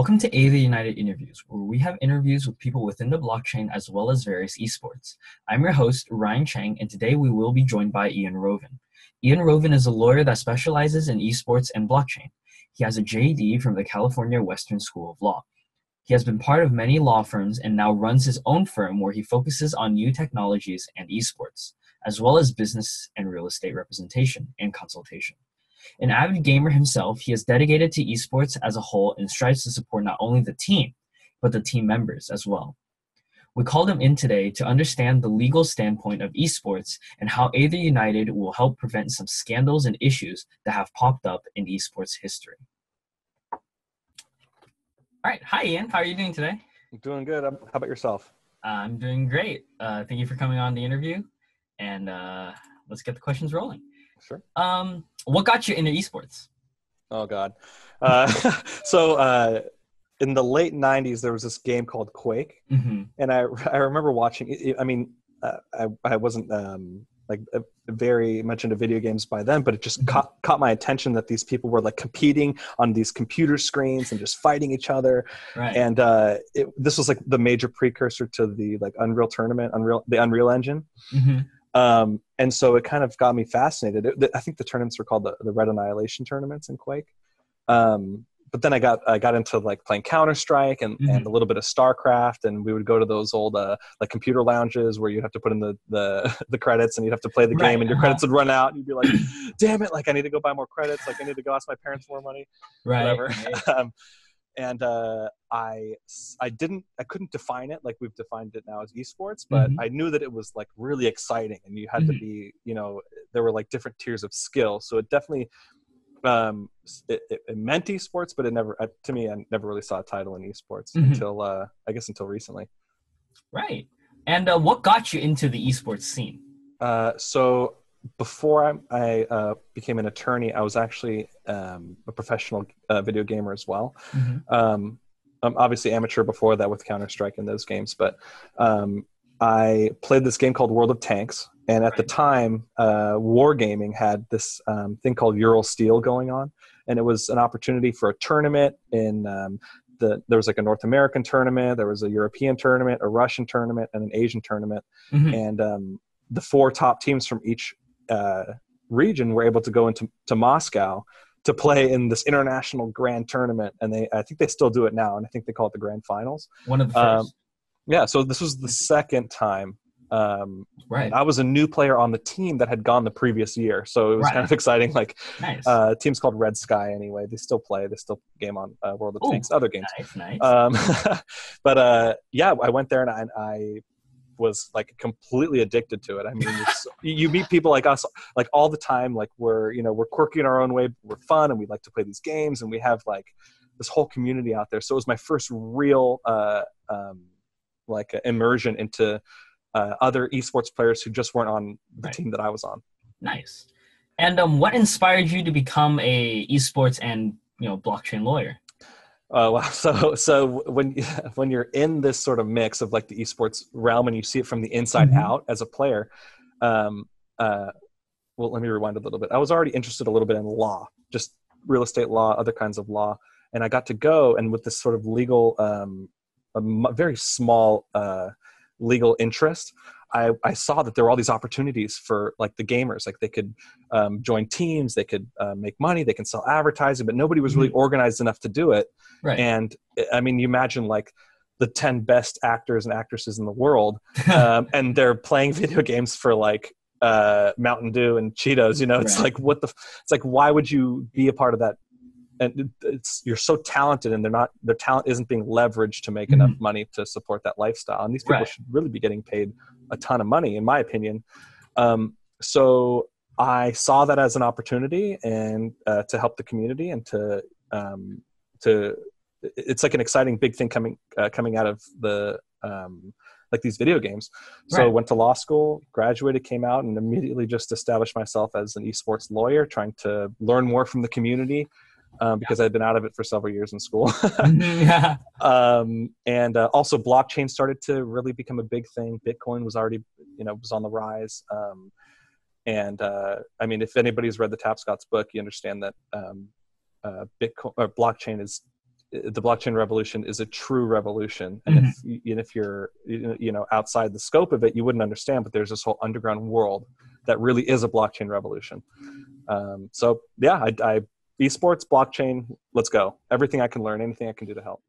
Welcome to Aether United Interviews, where we have interviews with people within the blockchain as well as various esports. I'm your host, Ryan Chang, and today we will be joined by Ian Roven. Ian Roven is a lawyer that specializes in esports and blockchain. He has a JD from the California Western School of Law. He has been part of many law firms and now runs his own firm where he focuses on new technologies and esports, as well as business and real estate representation and consultation. An avid gamer himself, he is dedicated to esports as a whole and strives to support not only the team, but the team members as well. We called him in today to understand the legal standpoint of esports and how Aether United will help prevent some scandals and issues that have popped up in esports history. All right. Hi, Ian. How are you doing today? I'm doing good. How about yourself? I'm doing great. Thank you for coming on the interview. And let's get the questions rolling. Sure. What got you into esports? Oh, God. In the late 90s, there was this game called Quake. Mm-hmm. And I remember watching it. I mean, I wasn't very much into video games by then, but it just caught my attention that these people were like competing on these computer screens and just fighting each other. Right. And this was like the major precursor to the like Unreal tournament, the Unreal Engine. Mm-hmm. And so it kind of got me fascinated. I think the tournaments were called the Red Annihilation tournaments in Quake. But then I got into like playing Counter-Strike and a little bit of StarCraft, and we would go to those old like computer lounges where you have to put in the credits and you'd have to play the game and your credits would run out and you'd be like, damn it, like I need to go buy more credits, like I need to go ask my parents for more money, whatever. Right. And I couldn't define it like we've defined it now as esports, but I knew that it was like really exciting and you had to be, there were like different tiers of skill. So it definitely, it meant esports, but it never, to me, I never really saw a title in esports until, I guess until recently. Right. And what got you into the esports scene? So before I became an attorney, I was actually a professional video gamer as well. I'm obviously amateur before that with Counter-Strike and those games, but I played this game called World of Tanks. And at the time, Wargaming had this thing called Ural Steel going on. And it was an opportunity for a tournament in there was like a North American tournament, there was a European tournament, a Russian tournament, and an Asian tournament. And the four top teams from each region were able to go into Moscow to play in this international grand tournament. And I think they still do it now. And I think they call it the grand finals. One of the first. Yeah. So this was the second time. Right. I was a new player on the team that had gone the previous year. So it was kind of exciting. Like nice. Team's called Red Sky anyway. They still game on World of Tanks, other games. Nice. But yeah, I went there and I was like completely addicted to it. I mean, you meet people like us, like all the time, like we're quirky in our own way, we're fun and we like to play these games and we have like this whole community out there. So it was my first real like immersion into other esports players who just weren't on the team that I was on. Nice. And what inspired you to become a esports and blockchain lawyer? Wow. So when you're in this sort of mix of like the esports realm and you see it from the inside out as a player, well, let me rewind a little bit. I was already interested a little bit in law, just real estate law, other kinds of law, and I got to go and with this sort of legal, a very small legal interest, I saw that there were all these opportunities for like the gamers, like they could join teams, they could make money, they can sell advertising, but nobody was really organized enough to do it. Right. And I mean, you imagine like the 10 best actors and actresses in the world, and they're playing video games for like Mountain Dew and Cheetos, it's like, it's like, why would you be a part of that? And you're so talented and their talent isn't being leveraged to make enough money to support that lifestyle. And these people should really be getting paid a ton of money, in my opinion. So I saw that as an opportunity and to help the community and to it's like an exciting big thing coming out of the like these video games. So I went to law school, graduated, came out, and immediately just established myself as an esports lawyer, trying to learn more from the community. Because I'd been out of it for several years in school. And also blockchain started to really become a big thing. Bitcoin was already, was on the rise. I mean, if anybody's read the Tapscott's book, you understand that Bitcoin or blockchain is the blockchain revolution is a true revolution. And if you're, outside the scope of it, you wouldn't understand, but there's this whole underground world that really is a blockchain revolution. So yeah, esports, blockchain, let's go. Everything I can learn, anything I can do to help.